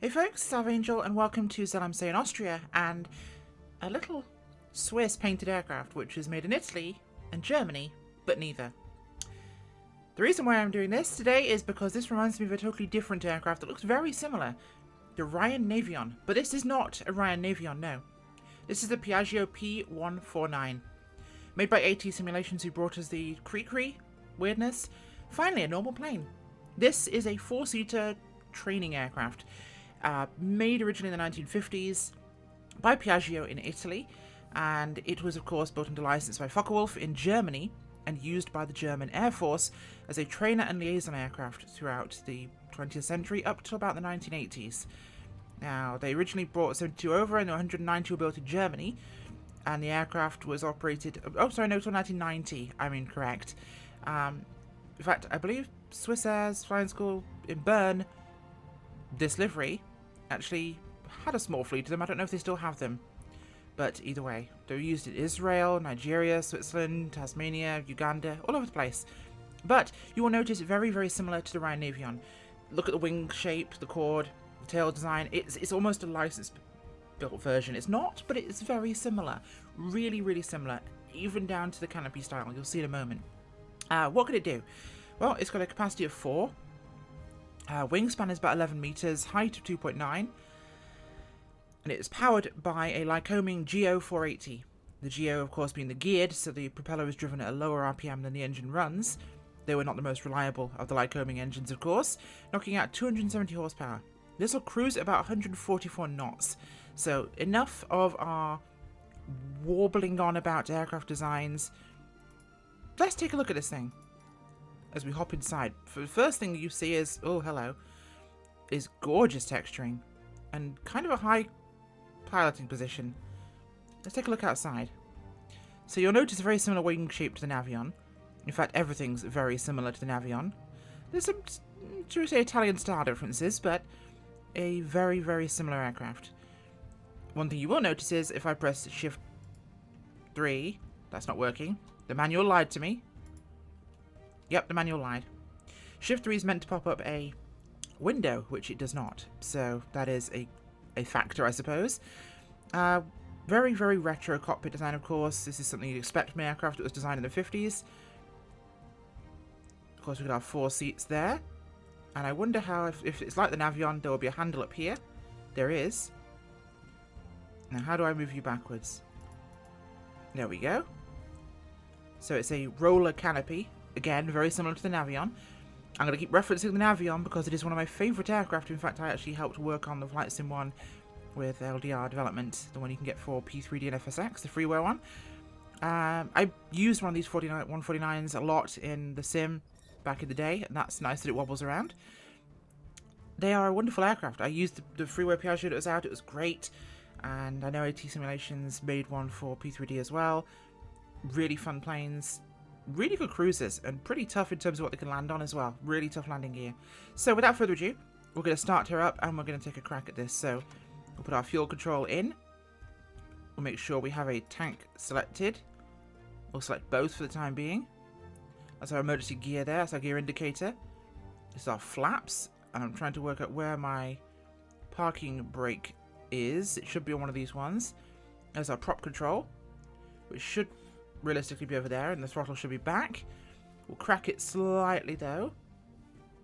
Hey folks, it's Angel and welcome to Zell Am See in Austria and a little Swiss painted aircraft which is made in Italy and Germany, but neither. The reason why I'm doing this today is because this reminds me of a totally different aircraft that looks very similar, the Ryan Navion, but this is not a Ryan Navion, no. This is the Piaggio P149, made by ATSimulations who brought us the Cree weirdness. Finally, a normal plane. This is a four-seater training aircraft. Made originally in the 1950s by Piaggio in Italy, and it was of course built under license by Focke-Wulf in Germany and used by the German Air Force as a trainer and liaison aircraft throughout the 20th century up till about the 1980s. Now, they originally brought 72 over and 190 were built in Germany, and the aircraft was operated, oh sorry, no, till 1990, I'm incorrect. In fact, I believe Swiss Air's flying school in Bern, this livery actually had a small fleet of them. I don't know if they still have them, but either way, they're used in Israel, Nigeria, Switzerland, Tasmania, Uganda, all over the place. But you will notice very, very similar to the Ryan Navion. Look at the wing shape, the chord, the tail design. It's almost a license-built version. It's not, but it's very similar. Really, really similar, even down to the canopy style. You'll see in a moment. What can it do? Well, it's got a capacity of 4. Wingspan is about 11 meters, height of 2.9, and it is powered by a Lycoming GO 480. The GO, of course, being the geared, so the propeller is driven at a lower RPM than the engine runs. They were not the most reliable of the Lycoming engines, of course, knocking out 270 horsepower. This will cruise at about 144 knots, so enough of our warbling on about aircraft designs. Let's take a look at this thing as we hop inside. The first thing you see is, oh hello, is gorgeous texturing and kind of a high piloting position. Let's take a look outside. So you'll notice a very similar wing shape to the Navion. In fact, everything's very similar to the Navion. There's some, should we say, Italian style differences, but a very, very similar aircraft. One thing you will notice is if I press Shift 3, that's not working. The manual lied to me. Yep, the manual lied. Shift 3 is meant to pop up a window, which it does not. So that is a factor, I suppose. Very, very retro cockpit design, of course. This is something you'd expect from an aircraft that was designed in the 50s. Of course, we could have 4 seats there. And I wonder how, if it's like the Navion, there will be a handle up here. There is. Now, how do I move you backwards? There we go. So it's a roller canopy. Again, very similar to the Navion. I'm going to keep referencing the Navion because it is one of my favourite aircraft. In fact, I actually helped work on the Flight Sim one with LDR development, the one you can get for P3D and FSX, the freeware one. I used one of these 149s a lot in the sim back in the day, and that's nice that it wobbles around. They are a wonderful aircraft. I used the freeware Piaggio that was out. It was great. And I know ATSimulations made one for P3D as well. Really fun planes. Really good cruisers, and pretty tough in terms of what they can land on as well. Really tough landing gear. So without further ado, we're going to start her up and we're going to take a crack at this. So we'll put our fuel control in. We'll make sure we have a tank selected. We'll select both for the time being. That's our emergency gear there. That's our gear indicator. This is our flaps. And I'm trying to work out where my parking brake is. It should be on one of these ones. There's our prop control, which should realistically be over there, and the throttle should be back. We'll crack it slightly though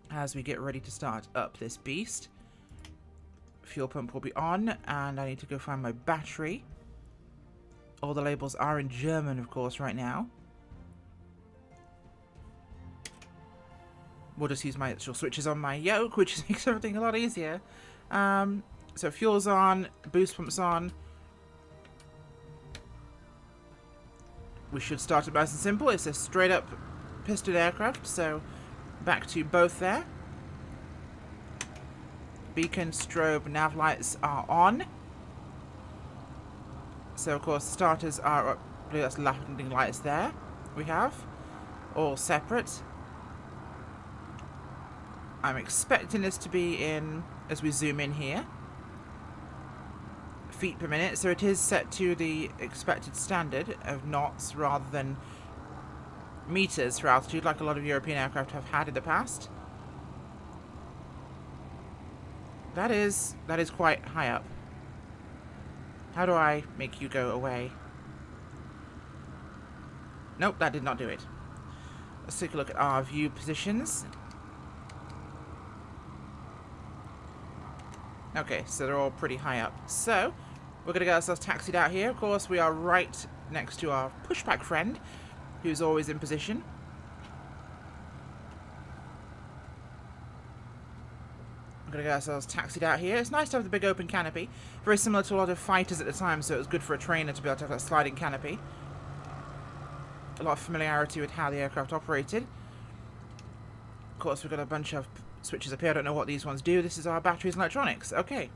as we get ready to start up this beast. Fuel pump will be on, and I need to go find my battery. All the labels are in German, of course, right now. We'll just use my actual switches on my yoke, which makes everything a lot easier. So fuel's on, boost pump's on. We should start it nice and simple. It's a straight up piston aircraft, so back to both there. Beacon, strobe, nav lights are on. So of course the starters are up. I believe that's landing lights there. We have all separate. I'm expecting this to be in, as we zoom in here, feet per minute, so it is set to the expected standard of knots rather than meters for altitude, like a lot of European aircraft have had in the past. That is quite high up. How do I make you go away? Nope, that did not do it. Let's take a look at our view positions. Okay, so they're all pretty high up. So, we're going to get ourselves taxied out here. Of course, we are right next to our pushback friend, who's always in position. We're going to get ourselves taxied out here. It's nice to have the big open canopy. Very similar to a lot of fighters at the time, so it was good for a trainer to be able to have that sliding canopy. A lot of familiarity with how the aircraft operated. Of course, we've got a bunch of switches up here. I don't know what these ones do. This is our batteries and electronics. Okay.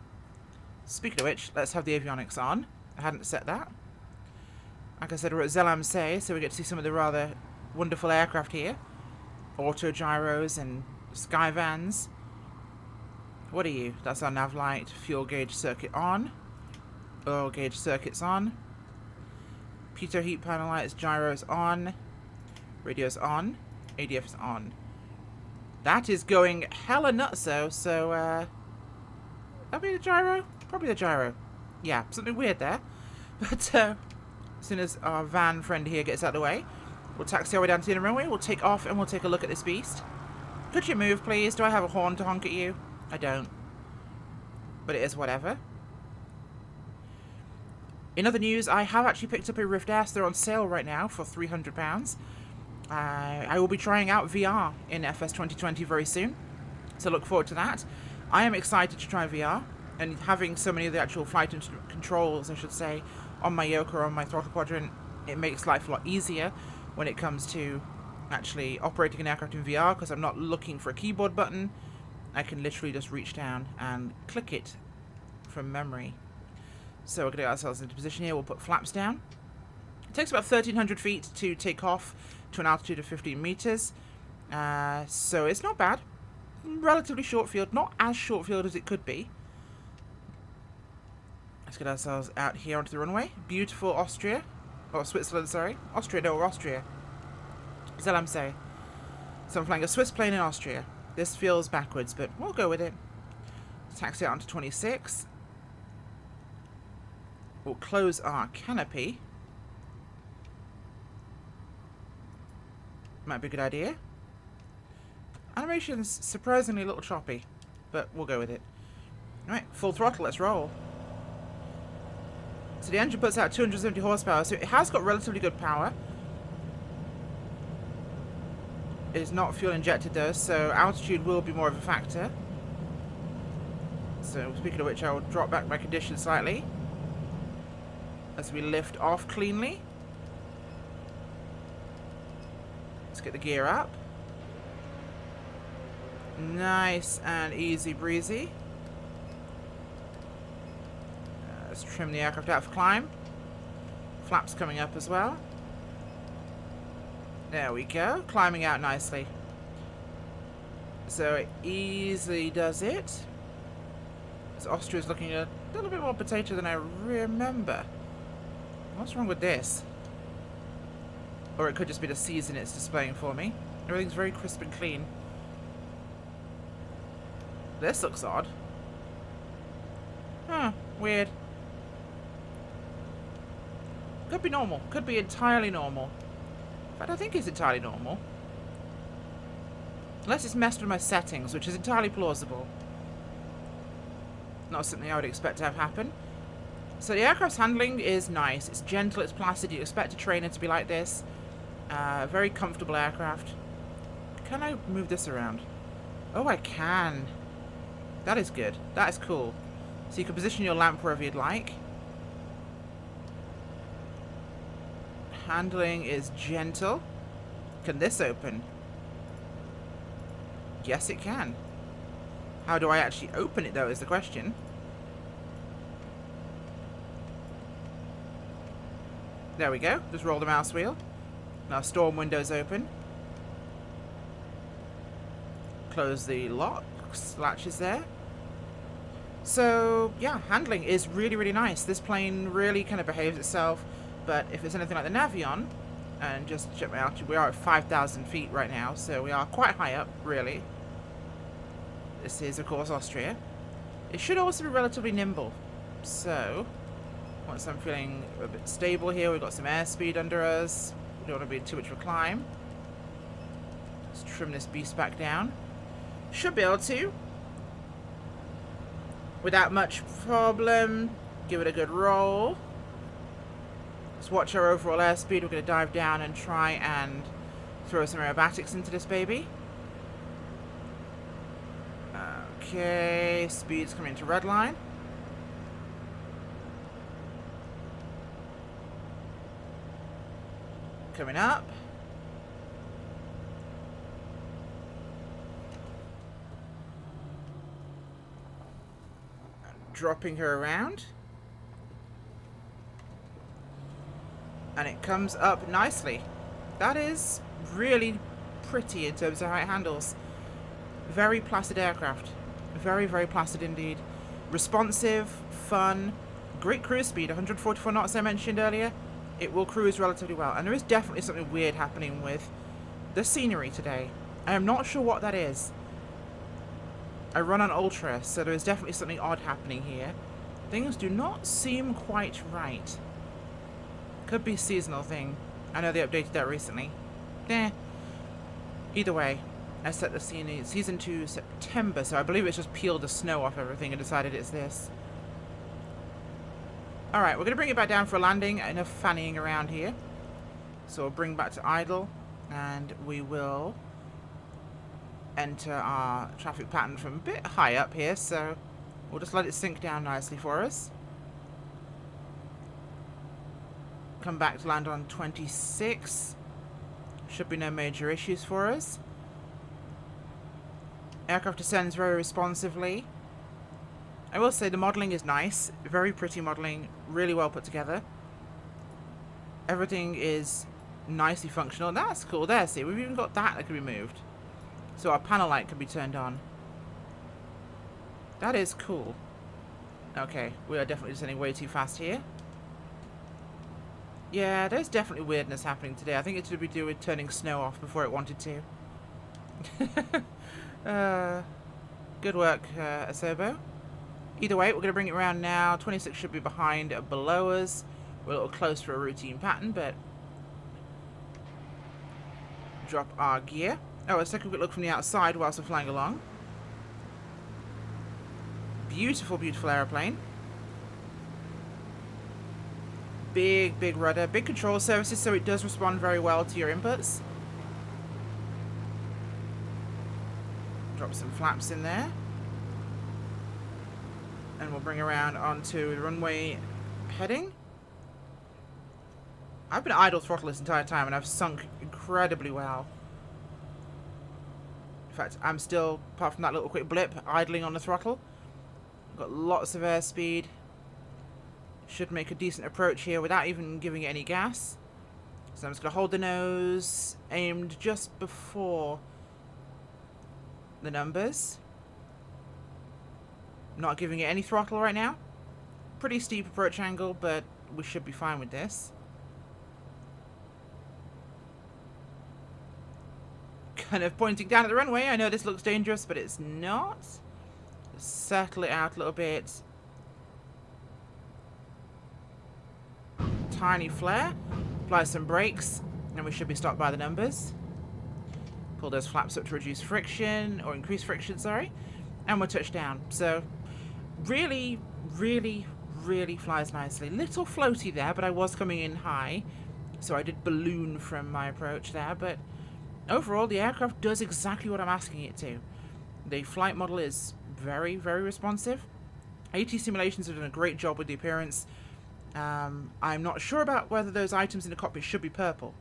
Speaking of which, let's have the avionics on. I hadn't set that. Like I said, we're at Zell Am See, so we get to see some of the rather wonderful aircraft here. Auto gyros and sky vans. What are you? That's our nav light. Fuel gauge circuit on. Oil gauge circuits on. Pitot heat panel lights, gyros on. Radios on. ADF is on. That is going hella nutso, so, that'll be the gyro? Probably the gyro. Yeah, something weird there. But, as soon as our van friend here gets out of the way, we'll taxi our way down to the runway, we'll take off, and we'll take a look at this beast. Could you move, please? Do I have a horn to honk at you? I don't. But it is whatever. In other news, I have actually picked up a Rift S. They're on sale right now for £300. I will be trying out VR in FS 2020 very soon, so look forward to that. I am excited to try VR, and having so many of the actual flight controls, I should say, on my yoke or on my throttle quadrant, it makes life a lot easier when it comes to actually operating an aircraft in VR, because I'm not looking for a keyboard button. I can literally just reach down and click it from memory. So we're going to get ourselves into position here. We'll put flaps down. It takes about 1,300 feet to take off to an altitude of 15 meters. So it's not bad. Relatively short field. Not as short field as it could be. Let's get ourselves out here onto the runway. Beautiful Austria. Or Switzerland, sorry. Austria, no, Austria. Zell Am See. So I'm flying a Swiss plane in Austria. This feels backwards, but we'll go with it. Taxi out onto 26. We'll close our canopy. Might be a good idea. Animation's surprisingly a little choppy, but we'll go with it. Alright, full throttle, let's roll. So the engine puts out 270 horsepower, so it has got relatively good power. It is not fuel injected though, so altitude will be more of a factor. So speaking of which, I will drop back my condition slightly as we lift off cleanly. Let's get the gear up. Nice and easy breezy. Let's trim the aircraft out for climb. Flaps coming up as well. There we go. Climbing out nicely. So it easily does it. This Austria's looking a little bit more potato than I remember. What's wrong with this? Or it could just be the season it's displaying for me. Everything's very crisp and clean. This looks odd. Huh, weird. Could be normal. Could be entirely normal. In fact, I think it's entirely normal. Unless it's messed with my settings, which is entirely plausible. Not something I would expect to have happen. So the aircraft's handling is nice. It's gentle, it's placid. You expect a trainer to be like this. Very comfortable aircraft. Can I move this around? Oh, I can. That is good. That is cool. So you can position your lamp wherever you'd like. Handling is gentle. Can this open? Yes, it can. How do I actually open it, though, is the question. There we go. Just roll the mouse wheel. Now storm windows open. Close the locks, latches there. So, yeah, handling is really, really nice. This plane really kind of behaves itself. But if it's anything like the Navion, and just check my altitude, we are at 5,000 feet right now, so we are quite high up, really. This is, of course, Austria. It should also be relatively nimble. So, once I'm feeling a bit stable here, we've got some airspeed under us. We don't want to be too much of a climb. Let's trim this beast back down. Should be able to. Without much problem. Give it a good roll. Let's watch our overall airspeed. We're going to dive down and try and throw some aerobatics into this baby. Okay, speed's coming into red line. Coming up. Dropping her around. And it comes up nicely. That is really pretty in terms of how it handles. Very placid aircraft. Very, very placid indeed. Responsive, fun, great cruise speed, 144 knots I mentioned earlier. It will cruise relatively well. And there is definitely something weird happening with the scenery today. I am not sure what that is. I run on Ultra, so there is definitely something odd happening here. Things do not seem quite right. Could be a seasonal thing. I know they updated that recently. Either way, I set the season to September, so I believe it's just peeled the snow off everything and decided it's this. Alright, we're going to bring it back down for a landing. Enough fannying around here. So we'll bring back to idle, and we will enter our traffic pattern from a bit high up here, so we'll just let it sink down nicely for us. Come back to land on 26. Should be no major issues for us. Aircraft descends very responsively. I will say the modelling is nice. Very pretty modelling. Really well put together. Everything is nicely functional. That's cool. There, see, we've even got that can be moved. So our panel light can be turned on. That is cool. Okay, we are definitely descending way too fast here. Yeah, there's definitely weirdness happening today. I think it's to be do with turning snow off before it wanted to. Good work, Asobo. Either way, we're going to bring it around now. 26 should be behind, below us. We're a little close for a routine pattern, but drop our gear. Oh, let's take a quick look from the outside whilst we're flying along. Beautiful, beautiful aeroplane. Big, big rudder, big control surfaces, so it does respond very well to your inputs. Drop some flaps in there. And we'll bring around onto the runway heading. I've been idle throttle this entire time and I've sunk incredibly well. In fact, I'm still, apart from that little quick blip, idling on the throttle. Got lots of airspeed. Should make a decent approach here without even giving it any gas. So I'm just going to hold the nose aimed just before the numbers. Not giving it any throttle right now. Pretty steep approach angle, but we should be fine with this. Kind of pointing down at the runway. I know this looks dangerous, but it's not. Just settle it out a little bit. Tiny flare. Apply some brakes, and we should be stopped by the numbers. Pull those flaps up to reduce friction, or increase friction, sorry. And we're touched down. So, really, really, really flies nicely. Little floaty there, but I was coming in high. So I did balloon from my approach there, but overall, the aircraft does exactly what I'm asking it to. The flight model is very, very responsive. ATSimulations have done a great job with the appearance. I'm not sure about whether those items in the cockpit should be purple.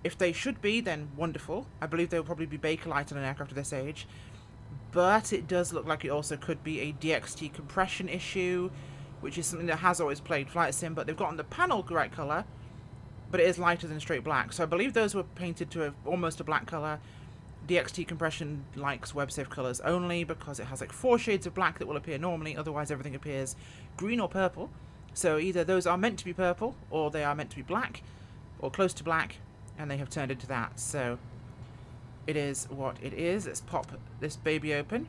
If they should be, then wonderful. I believe they will probably be Bakelite on an aircraft of this age. But it does look like it also could be a DXT compression issue, which is something that has always plagued flight sim, but they've gotten the panel the right colour, but it is lighter than straight black. So I believe those were painted to almost a black colour. DXT compression likes web-safe colours only because it has like 4 shades of black that will appear normally, otherwise everything appears green or purple. So either those are meant to be purple, or they are meant to be black, or close to black, and they have turned into that. So it is what it is. Let's pop this baby open.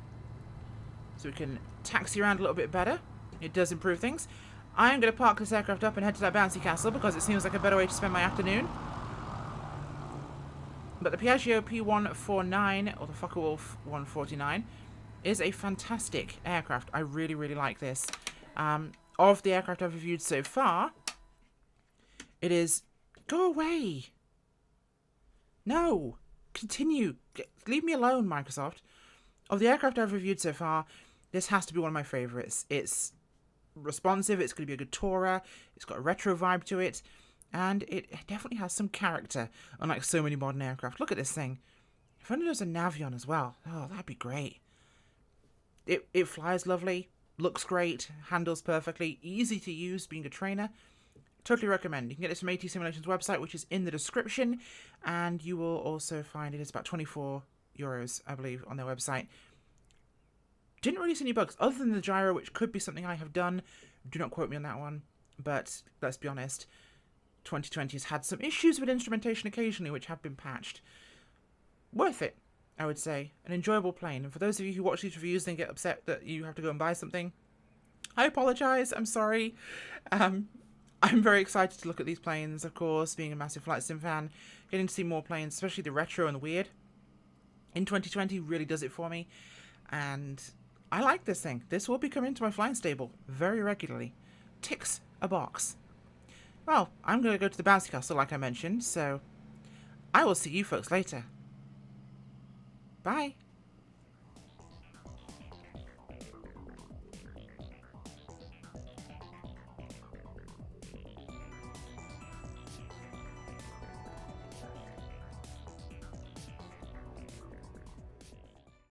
so we can taxi around a little bit better. It does improve things. I am going to park this aircraft up and head to that bouncy castle because it seems like a better way to spend my afternoon. But the Piaggio P149, or the Focke-Wulf 149, is a fantastic aircraft. I really, really like this. Of the aircraft I've reviewed so far, it is... Go away! No! Continue! Leave me alone, Microsoft. Of the aircraft I've reviewed so far, this has to be one of my favourites. It's responsive, it's going to be a good tourer, it's got a retro vibe to it, and it definitely has some character, unlike so many modern aircraft. Look at this thing. If only there was a Navion as well. Oh, that'd be great. It flies lovely, looks great, handles perfectly, easy to use, being a trainer. Totally recommend. You can get this from ATSimulations website, which is in the description, and you will also find it's about €24, I believe, on their website. Didn't really see any bugs, other than the gyro, which could be something I have done. Do not quote me on that one, but let's be honest, 2020 has had some issues with instrumentation occasionally, which have been patched. Worth it, I would say. An enjoyable plane. And for those of you who watch these reviews and get upset that you have to go and buy something, I apologise, I'm sorry. I'm very excited to look at these planes, of course, being a massive flight sim fan. Getting to see more planes, especially the retro and the weird, in 2020 really does it for me. And I like this thing. This will be coming into my flying stable very regularly. Ticks a box. Well, I'm going to go to the bouncy castle, like I mentioned, so I will see you folks later. Bye.